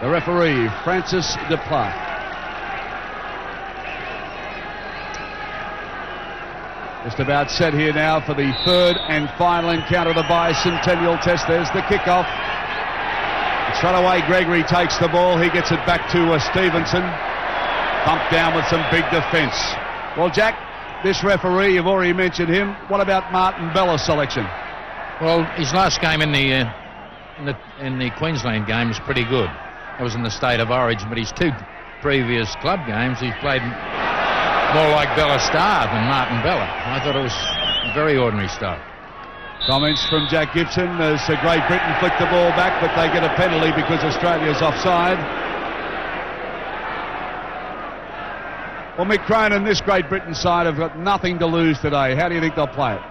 The referee, Francis Duplat. Just about set here now for the third and final encounter of the bicentennial test. There's the kickoff. Straight away, Gregory takes the ball. He gets it back to Stevenson. Bumped down with some big defence. Well, Jack, this referee, you've already mentioned him. What about Martin Bella's selection? Well, his last game in the Queensland game was pretty good. That was in the State of Origin, but his two previous club games, he's played more like Bella Star than Martin Bella. I thought it was very ordinary stuff. Comments from Jack Gibson as Great Britain flicked the ball back, but they get a penalty because Australia's offside. Well, Mick Cronin, this Great Britain side have got nothing to lose today. How do you think they'll play it?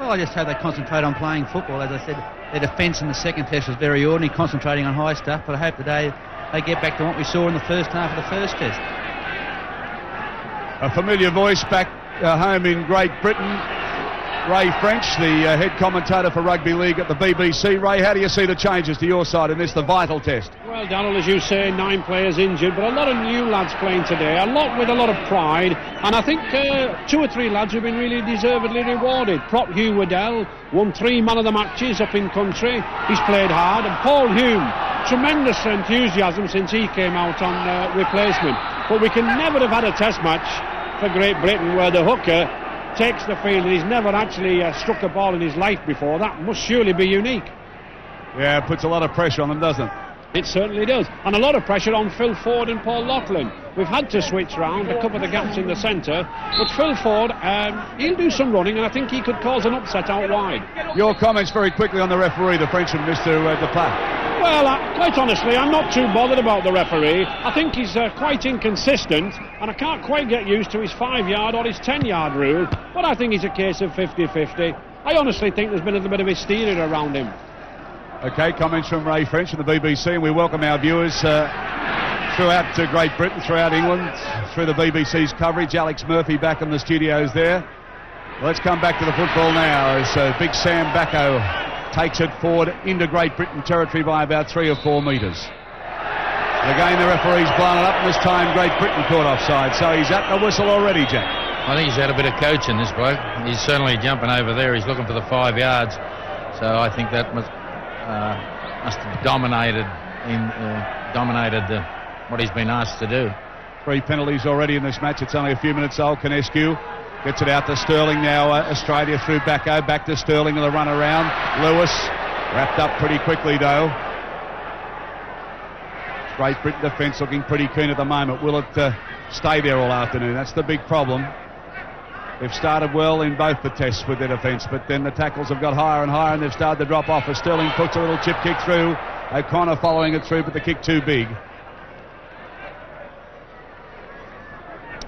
Well, I just hope they concentrate on playing football. As I said, their defence in the second test was very ordinary, concentrating on high stuff, but I hope today they get back to what we saw in the first half of the first test. A familiar voice back home in Great Britain. Ray French, the head commentator for Rugby League at the BBC. Ray, how do you see the changes to your side in this, the vital test? Well, Darryl, as you say, 9 players injured, but a lot of new lads playing today, a lot with a lot of pride, and I think 2 or 3 lads have been really deservedly rewarded. Prop Hugh Waddell won 3 man of the matches up in country. He's played hard, and Paul Hume, tremendous enthusiasm since he came out on replacement. But we can never have had a test match for Great Britain where the hooker takes the field and he's never actually struck a ball in his life before. That must surely be unique. Yeah, it puts a lot of pressure on them, doesn't it? It certainly does. And a lot of pressure on Phil Ford and Paul Loughlin. We've had to switch round to cover the gaps in the centre, but Phil Ford, he'll do some running, and I think he could cause an upset out wide. Your comments very quickly on the referee, the Frenchman, Mr. Duplat. Well, quite honestly, I'm not too bothered about the referee. I think he's quite inconsistent, and I can't quite get used to his 5-yard or his 10-yard rule, but I think he's a case of 50-50. I honestly think there's been a little bit of hysteria around him. OK, comments from Ray French from the BBC, and we welcome our viewers throughout Great Britain, throughout England, through the BBC's coverage. Alex Murphy back in the studios there. Let's come back to the football now as Big Sam Bacco takes it forward into Great Britain territory by about 3 or 4 metres. Again, the referee's blown it up, and this time Great Britain caught offside, so he's at the whistle already, Jack. I think he's had a bit of coaching, this bloke. He's certainly jumping over there. He's looking for the 5 yards, so I think that must have dominated what he's been asked to do. 3 penalties already in this match. It's only a few minutes old. Canescu gets it out to Sterling now. Australia through Bacco, back to Sterling with a run around. Lewis wrapped up pretty quickly though. Great Britain defence looking pretty keen at the moment. Will it stay there all afternoon? That's the big problem. They've started well in both the tests with their defence, but then the tackles have got higher and higher and they've started to drop off as Sterling puts a little chip kick through. O'Connor following it through, but the kick too big.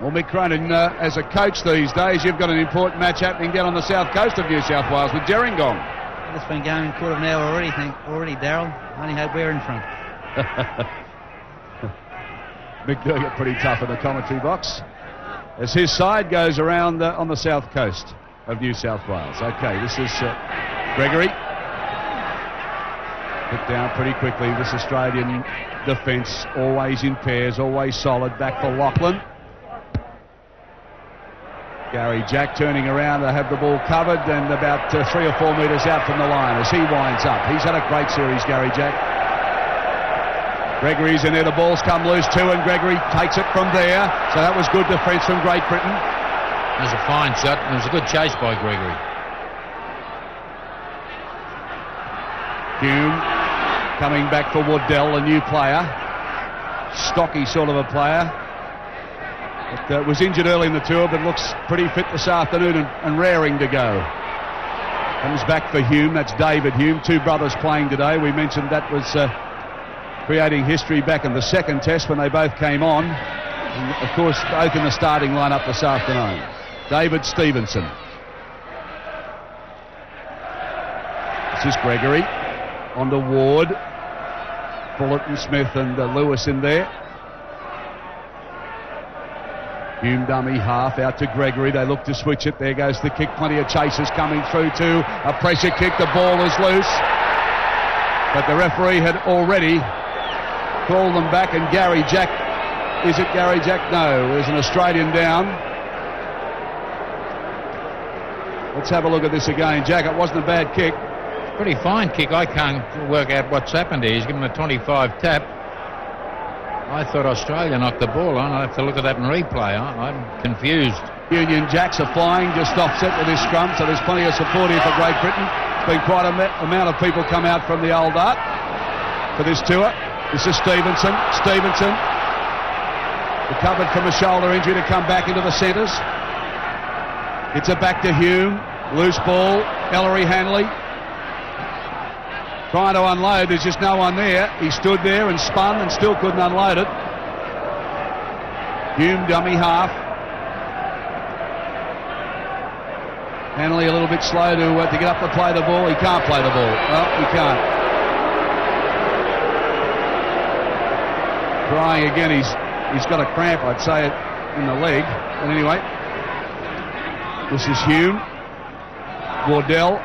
Well, Mick Cronin, as a coach these days, you've got an important match happening down on the south coast of New South Wales with Gerringong. It's been going a quarter of an hour already, Darryl. I only hope we're in front. Mick doing it pretty tough in the commentary box as his side goes around on the south coast of New South Wales. OK, this is Gregory. Put down pretty quickly. This Australian defence, always in pairs, always solid. Back for Loughlin. Gary Jack turning around to have the ball covered and about 3 or 4 metres out from the line as he winds up. He's had a great series, Gary Jack. Gregory's in there, the ball's come loose too, and Gregory takes it from there. So that was good defence from Great Britain. It was a fine shot, and it was a good chase by Gregory. Hume coming back for Waddell, a new player. Stocky sort of a player. But, was injured early in the tour, but looks pretty fit this afternoon and raring to go. Comes back for Hume, that's David Hume. 2 brothers playing today. We mentioned that was creating history back in the second test when they both came on. And of course, both in the starting lineup this afternoon. David Stevenson. This is Gregory. On to Ward. Fullerton, Smith and Lewis in there. Hume dummy half out to Gregory. They look to switch it. There goes the kick. Plenty of chasers coming through too. A pressure kick. The ball is loose. But the referee had already call them back, and Gary Jack. Is it Gary Jack? No, there's an Australian down. Let's have a look at this again. Jack, it wasn't a bad kick. Pretty fine kick. I can't work out what's happened here. He's given a 25 tap. I thought Australia knocked the ball on. I'll have to look at that in replay. I'm confused. Union Jacks are flying just offset with this scrum, so there's plenty of support here for Great Britain. There's been quite a amount of people come out from the old art for this tour. This is Stevenson. Recovered from a shoulder injury to come back into the centres. It's a back to Hume. Loose ball. Ellery Hanley trying to unload. There's just no one there. He stood there and spun and still couldn't unload it. Hume dummy half. Hanley a little bit slow to get up to play the ball. He can't play the ball. Well, he can't. Trying again. He's got a cramp, I'd say, in the leg. But anyway, this is Hume. Wardell,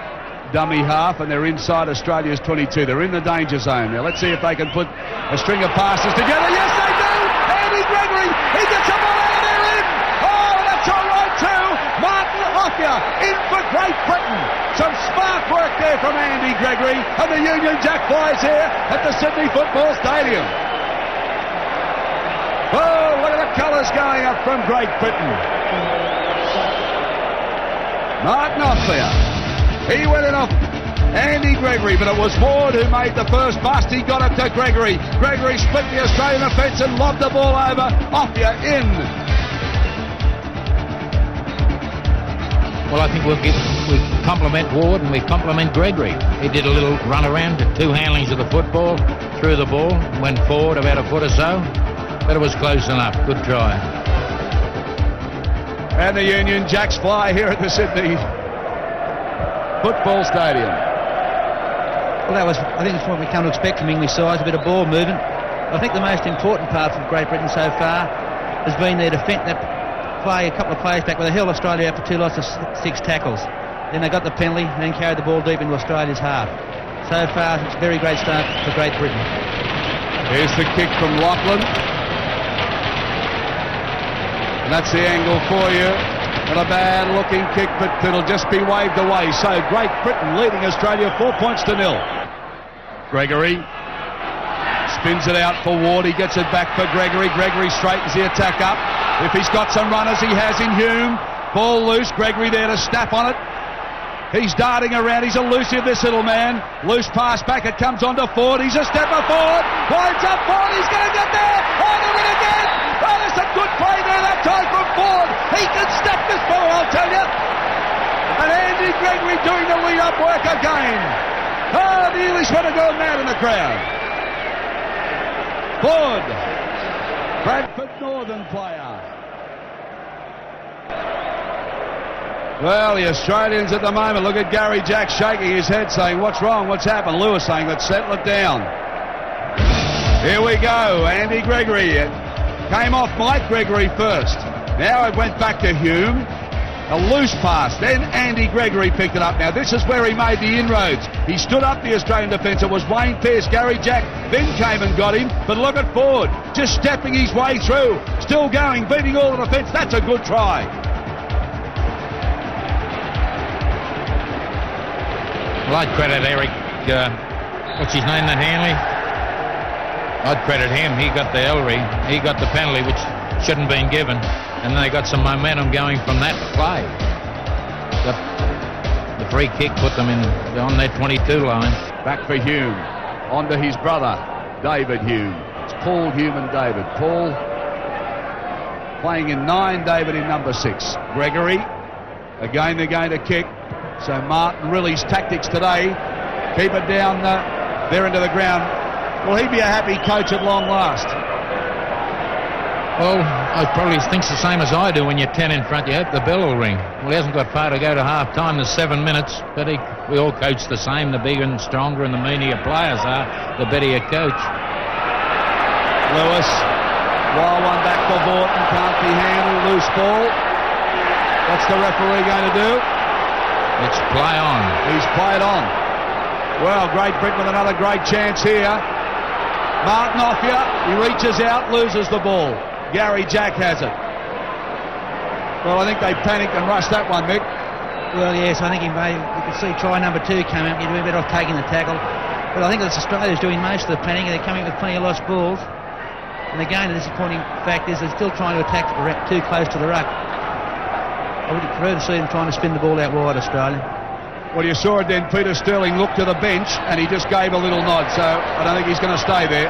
dummy half, and they're inside Australia's 22. They're in the danger zone now. Let's see if they can put a string of passes together. Yes, they do! Andy Gregory, he gets the ball out of there in! Oh, that's all right too! Martin Hoffia in for Great Britain. Some smart work there from Andy Gregory, and the Union Jack flies here at the Sydney Football Stadium. Oh, look at the colours going up from Great Britain. Martin Hoffia. He went it off Andy Gregory, but it was Ward who made the first bust. He got it to Gregory. Gregory split the Australian offence and lobbed the ball over. Hoffia in. Well, I think we compliment Ward and we compliment Gregory. He did a little run around, two handlings of the football, threw the ball, went forward about a foot or so, but it was close enough. Good try. And the Union Jacks fly here at the Sydney Football Stadium. Well, I think that's what we come to expect from English sides, a bit of ball movement. I think the most important part for Great Britain so far has been their defence. That play a couple of plays back where they held Australia out for 2 lots of 6 tackles. Then they got the penalty and then carried the ball deep into Australia's half. So far, it's a very great start for Great Britain. Here's the kick from Lachlan. And that's the angle for you. Not a bad looking kick, but it'll just be waved away. So Great Britain leading Australia 4 points to 0. Gregory spins it out for Ward. He gets it back for Gregory. Gregory straightens the attack up. If he's got some runners, he has in Hume. Ball loose. Gregory there to snap on it. He's darting around. He's elusive, this little man. Loose pass back. It comes on to Ford. He's a stepper forward. Winds up Ford. He's going to get there. Oh, they win again. Oh, there's a good play there that time from Ford. He can step this ball, I'll tell you. And Andy Gregory doing the lead-up work again. Oh, the Englishmen are going mad in the crowd. Ford. Bradford Northern player. Well, the Australians at the moment, look at Gary Jack shaking his head saying, what's wrong, what's happened? Lewis saying, let's settle it down. Here we go, Andy Gregory. It came off Mike Gregory first. Now it went back to Hume. A loose pass, then Andy Gregory picked it up. Now this is where he made the inroads. He stood up the Australian defence. It was Wayne Pearce. Gary Jack then came and got him. But look at Ford, just stepping his way through. Still going, beating all the defence. That's a good try. Well, I'd credit Eric, what's his name, that Hanley? I'd credit him. He got the Ellery. He got the penalty, which shouldn't have been given. And they got some momentum going from that play. The free kick put them on their 22 line. Back for Hume. On to his brother, David Hume. It's Paul Hume and David. Paul playing in 9, David in number 6. Gregory, again they're going to kick. So Martin Riley's tactics today, keep it down there into the ground. Will he be a happy coach at long last? Well, I probably thinks the same as I do. When you're 10 in front, you hope the bell will ring. Well, he hasn't got far to go to half-time. There's 7 minutes, but we all coach the same. The bigger and stronger and the meaner your players are, the better your coach. Lewis, wild one back for Vorton, can't be handled, loose ball. What's the referee going to do? It's play on. He's played on. Well, Great Britain with another great chance here. Martin off you. He reaches out, loses the ball. Gary Jack has it. Well, I think they panicked and rushed that one, Mick. Well, yes, I think you could see try number 2 come out. You'd be better off taking the tackle. But I think that's Australia's doing most of the panicking. They're coming with plenty of lost balls. And again, the disappointing fact is they're still trying to attack too close to the ruck. I would prefer to see them trying to spin the ball out wide, Australia. Well, you saw it then. Peter Sterling looked to the bench and he just gave a little nod, so I don't think he's going to stay there.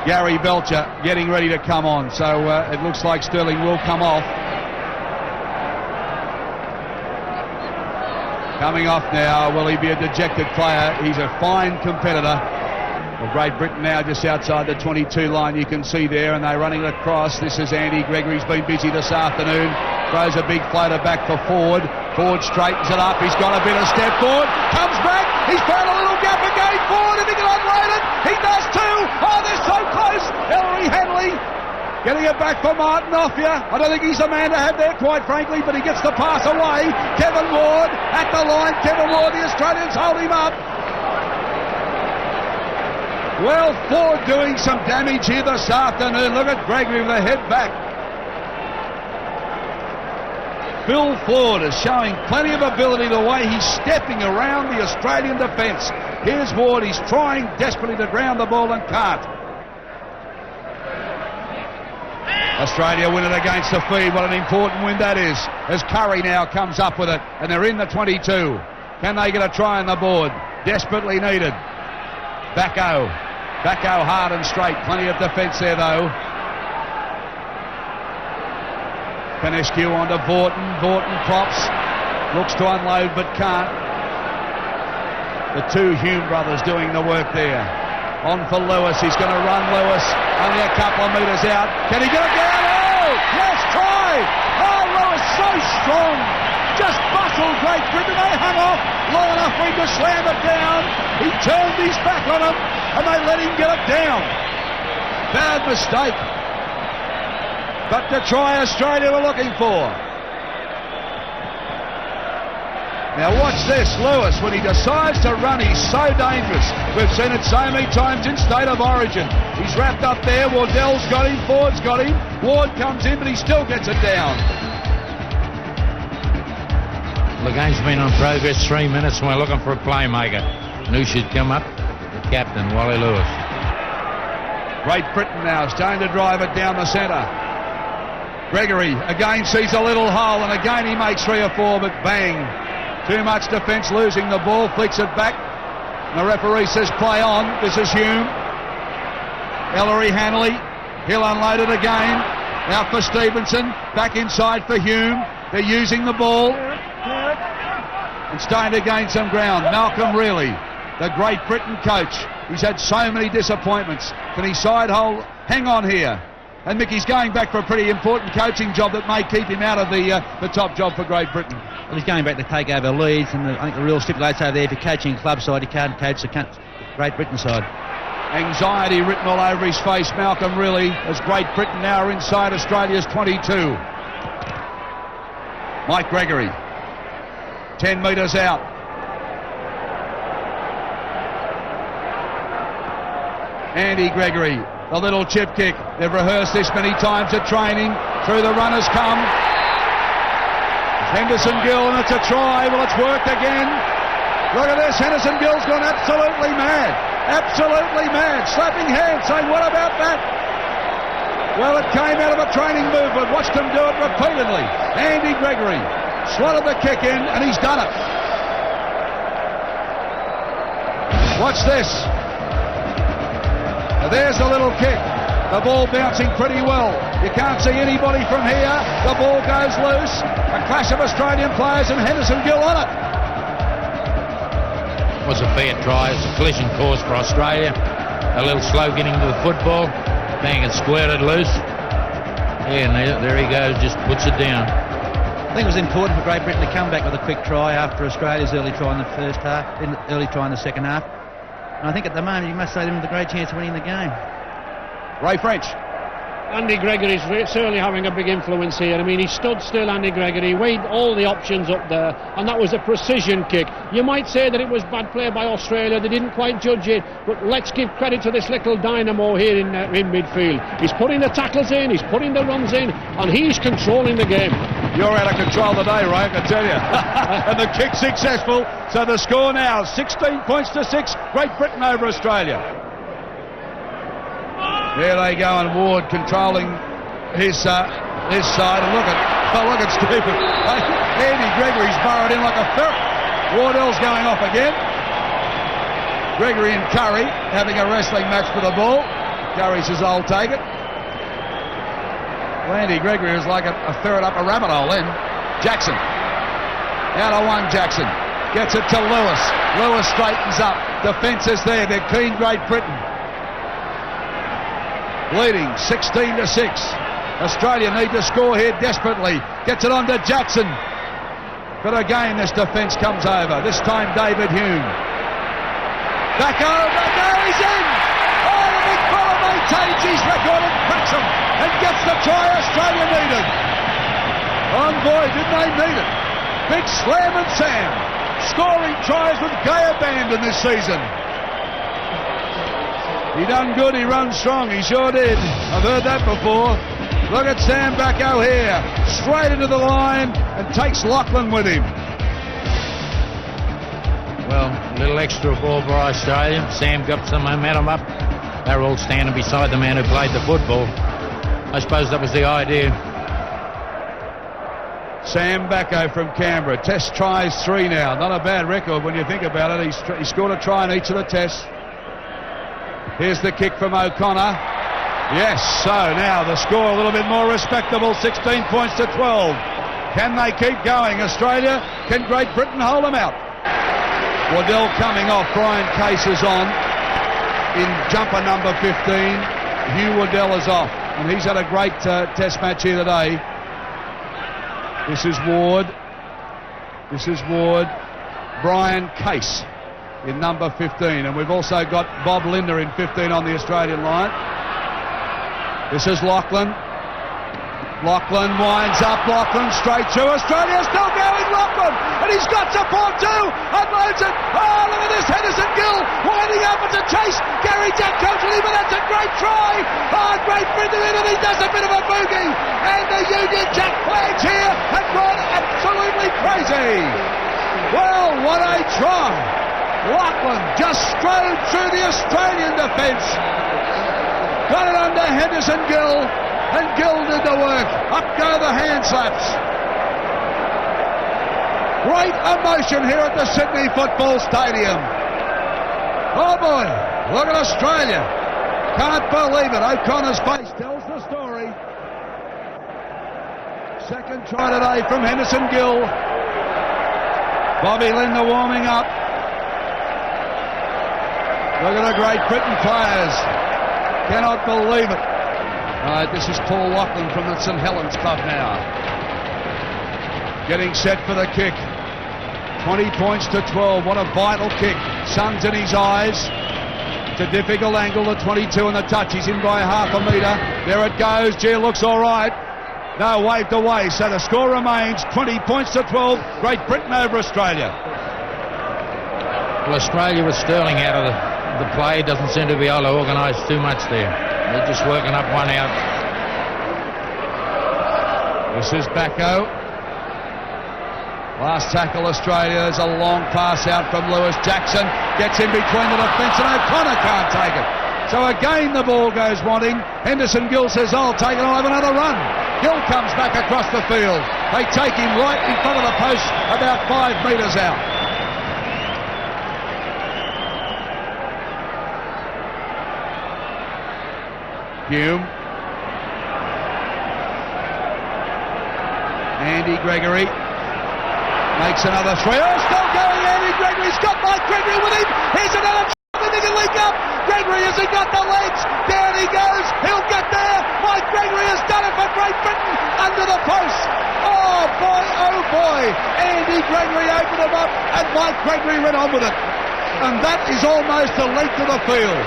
Gary Belcher getting ready to come on, so it looks like Sterling will come off. Coming off now, will he be a dejected player? He's a fine competitor. Well, Great Britain now just outside the 22 line, you can see there, and they're running across. This is Andy Gregory's been busy this afternoon. Throws a big floater back for Ford. Ford straightens it up. He's got a bit of step forward. Comes back. He's found a little gap again. Ford, if he can unload it, he does too. Oh, they're so close. Ellery Hanley getting it back for Martin off you. I don't think he's the man to have there, quite frankly, but he gets the pass away. Kevin Ward at the line. Kevin Ward, the Australians hold him up. Well, Ford doing some damage here this afternoon. Look at Gregory with the head back. Phil Ford is showing plenty of ability the way he's stepping around the Australian defence. Here's Ward, he's trying desperately to ground the ball and can't. Australia win it against the feed. What an important win that is, as Curry now comes up with it, and they're in the 22. Can they get a try on the board? Desperately needed. Bacco hard and straight. Plenty of defence there though. Panescu on to Vorton. Vorton props. Looks to unload but can't. The two Hume brothers doing the work there. On for Lewis. He's going to run Lewis. Only a couple of metres out. Can he get it down? Oh! Yes, try! Oh, Lewis so strong. Just bustled Great Britain. They hung off long enough for him to slam it down. He turned his back on them and they let him get it down. Bad mistake. But the try Australia were looking for. Now watch this, Lewis, when he decides to run, he's so dangerous. We've seen it so many times in State of Origin. He's wrapped up there, Wardell's got him, Ford's got him, Ward comes in, but he still gets it down. The game's been on progress 3 minutes and we're looking for a playmaker. And who should come up? The captain, Wally Lewis. Great Britain now starting to drive it down the centre. Gregory again sees a little hole and again he makes 3 or 4, but bang. Too much defence, losing the ball, flicks it back. And the referee says play on. This is Hume. Ellery Hanley. He'll unload it again. Out for Stevenson. Back inside for Hume. They're using the ball. And starting to gain some ground. Malcolm Reilly, the Great Britain coach. He's had so many disappointments. Can he side hold? Hang on here. And Mickey's going back for a pretty important coaching job that may keep him out of the top job for Great Britain. Well, he's going back to take over Leeds, and I think the rule stipulates over there, if you're coaching a club side, you can't coach the Great Britain side. Anxiety written all over his face, Malcolm Reilly, as Great Britain now are inside Australia's 22. Mike Gregory, 10 metres out. Andy Gregory, the little chip kick. They've rehearsed this many times at training. Through the runners come. Henderson Gill, and it's a try. Well, it's worked again. Look at this. Henderson Gill's gone absolutely mad. Absolutely mad. Slapping hands, saying, what about that? Well, it came out of a training movement. Watched him do it repeatedly. Andy Gregory slotted the kick in, and he's done it. Watch this. Now there's the little kick. The ball bouncing pretty well. You can't see anybody from here. The ball goes loose. A clash of Australian players and Henderson Gill on it. It was a fair try. It's a collision course for Australia. A little slow getting to the football. Bang, it squirted loose. Yeah, and there he goes, just puts it down. I think it was important for Great Britain to come back with a quick try after Australia's early try in the first half, early try in the second half. And I think at the moment you must say them with a great chance of winning the game. Ray French. Andy Gregory's certainly having a big influence here. I mean, he stood still, Andy Gregory, weighed all the options up there, and that was a precision kick. You might say that it was bad play by Australia, they didn't quite judge it, but let's give credit to this little dynamo here in midfield. He's putting the tackles in, he's putting the runs in, and he's controlling the game. You're out of control today, Ray, I can tell you. And the kick successful, so the score now 16 points to 6, Great Britain over Australia. There they go, and Ward controlling his side, and look at Stephen. Andy Gregory's burrowed in like a ferret. Wardell's going off again. Gregory and Curry having a wrestling match for the ball. Curry says, I'll take it. Well, Andy Gregory is like a ferret up a rabbit hole then. Jackson. Out of one, Jackson. Gets it to Lewis. Lewis straightens up. Defence is there. They're keen, Great Britain. Leading 16 to 6. Australia need to score here desperately. Gets it on to Jackson. But again, this defence comes over. This time, David Hume. Back over. Now he's in. Oh, the big fella maintains his record and cracks him and gets the try Australia needed. Oh boy, didn't they need it. Big Slam and Sam. Scoring tries with gay abandon this season. He done good, he runs strong, he sure did. I've heard that before. Look at Sam Backo here, straight into the line and takes Lachlan with him. Well, a little extra ball for Australia. Sam got some momentum up. They were all standing beside the man who played the football. I suppose that was the idea. Sam Backo from Canberra. Test tries 3 now. Not a bad record when you think about it. He scored a try in each of the tests. Here's the kick from O'Connor. Yes, so now the score a little bit more respectable, 16 points to 12. Can they keep going, Australia? Can Great Britain hold them out? Waddell coming off, Brian Case is on in jumper number 15. Hugh Waddell is off, and he's had a great test match here today. This is Ward. Brian Case in number 15, and we've also got Bob Linder in 15 on the Australian line. This is Lachlan. Lachlan winds up. Lachlan straight through. Australia still going. Lachlan, and he's got support too. Unloads it. Oh, look at this. Henderson Gill winding up. It's a chase. Gary Jack comes with him, but that's a great try. Oh, Great Britain in, and he does a bit of a boogie. And the Union Jack flags here have gone absolutely crazy. Well, what a try. Lachlan just strode through the Australian defence. Got it under Henderson Gill, and Gill did the work. Up go the hand slaps. Great emotion here at the Sydney Football Stadium. Oh boy, look at Australia. Can't believe it. O'Connor's face tells the story. Second try today from Henderson Gill. Bobby Linder warming up. Look at the Great Britain players. Cannot believe it. This is Paul Lachlan from the St Helens Club now. Getting set for the kick. 20 points to 12. What a vital kick. Sun's in his eyes. It's a difficult angle, the 22 and the touch. He's in by half a metre. There it goes. Gee, it looks all right. No, waved away. So the score remains 20 points to 12. Great Britain over Australia. Well, Australia with Sterling out of the play doesn't seem to be able to organise too much there. They're just working up one out. This is Backo. Last tackle Australia. There's a long pass out from Lewis. Jackson gets in between the defence and O'Connor can't take it. So again the ball goes wanting. Henderson Gill says, I'll take it, I'll have another run. Gill comes back across the field. They take him right in front of the post, about 5 metres out. Hume. Andy Gregory makes another 3. Oh, still going. Andy Gregory's got Mike Gregory with him. Here's another and they can link up. Gregory hasn't got the legs. Down he goes. He'll get there. Mike Gregory has done it for Great Britain under the post. Oh boy. Andy Gregory opened him up and Mike Gregory went on with it. And that is almost the length of the field.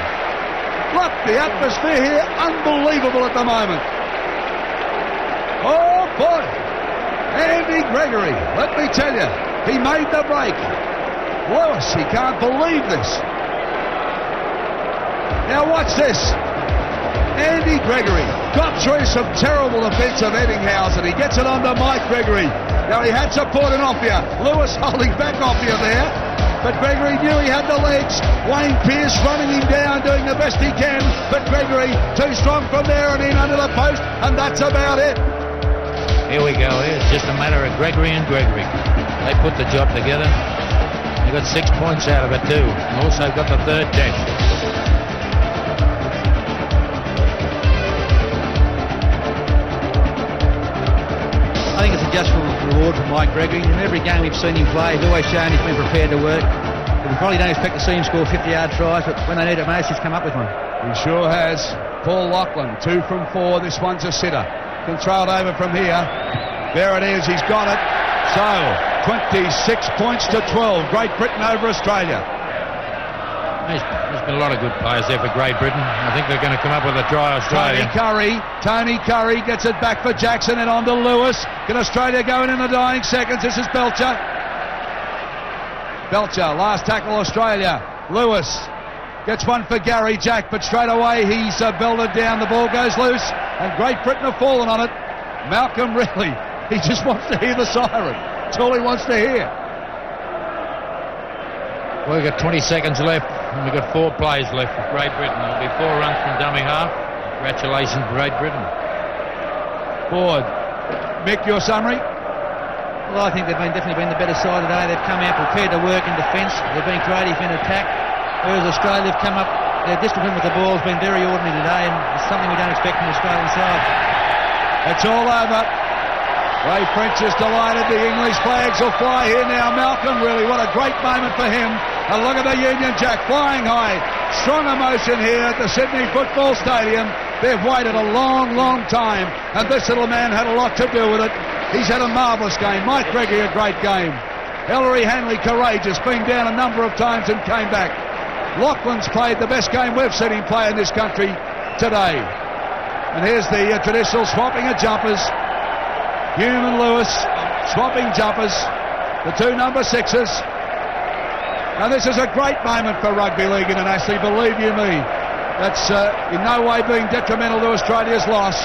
Look, the atmosphere here, unbelievable at the moment. Oh, boy. Andy Gregory, let me tell you, he made the break. Lewis, he can't believe this. Now watch this. Andy Gregory got through some terrible defence of Eddinghausen. He gets it onto Mike Gregory. Now he had support in Offia. Lewis holding back Offia there. But Gregory knew he had the legs. Wayne Pearce running him down, doing the best he can. But Gregory too strong from there and in under the post. And that's about it. Here we go. It's just a matter of Gregory and Gregory. They put the job together. They got 6 points out of it too. And also got the third dash. I think it's a just reward for Mike Gregory. In every game we've seen him play, he's always shown he's been prepared to work. We probably don't expect to see him score 50-yard tries, but when they need it most, he's come up with one. He sure has. Paul Lachlan, 2 from 4. This one's a sitter. Can throw it over from here. There it is. He's got it. So, 26 points to 12. Great Britain over Australia. There's been a lot of good players there for Great Britain. I think they're going to come up with a dry Australia. Tony Curry gets it back for Jackson and on to Lewis. Can Australia go in the dying seconds? This is Belcher. Belcher, last tackle Australia. Lewis gets one for Gary Jack, but straight away he's belted down. The ball goes loose and Great Britain have fallen on it. Malcolm really, he just wants to hear the siren. That's all he wants to hear. Well, we've got 20 seconds left, and we've got 4 plays left for Great Britain. There'll be 4 runs from dummy half. Congratulations, Great Britain. Forward. Mick, your summary? Well, I think they've definitely been the better side today. They've come out prepared to work in defence. They've been creative in attack. Whereas Australia have come up, their discipline with the ball has been very ordinary today, and it's something we don't expect from the Australian side. It's all over. Ray French is delighted. The English flags will fly here now. Malcolm, really, what a great moment for him. And look at the Union Jack flying high. Strong emotion here at the Sydney Football Stadium. They've waited a long, long time, and this little man had a lot to do with it. He's had a marvellous game. Mike Gregory, a great game. Ellery Hanley, courageous, been down a number of times and came back. Lachlan's played the best game we've seen him play in this country today. And here's the traditional swapping of jumpers. Hume and Lewis swapping jumpers, the 2 number 6s. Now this is a great moment for Rugby League internationally, believe you me. That's in no way being detrimental to Australia's loss,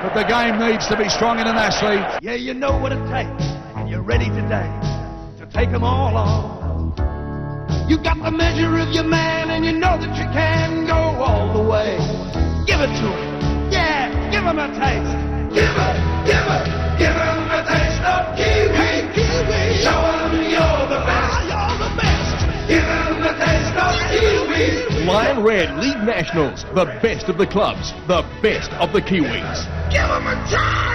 but the game needs to be strong internationally. Yeah, you know what it takes, and you're ready today to take them all on. You got the measure of your man, and you know that you can go all the way. Give it to him. Yeah, give him a taste. Give him a taste of Kiwi. Hey, Kiwi. Show him you're the best. You're the best. Give him a taste of Kiwi. Lion Red League Nationals, the best of the clubs, the best of the Kiwis. Give him a taste.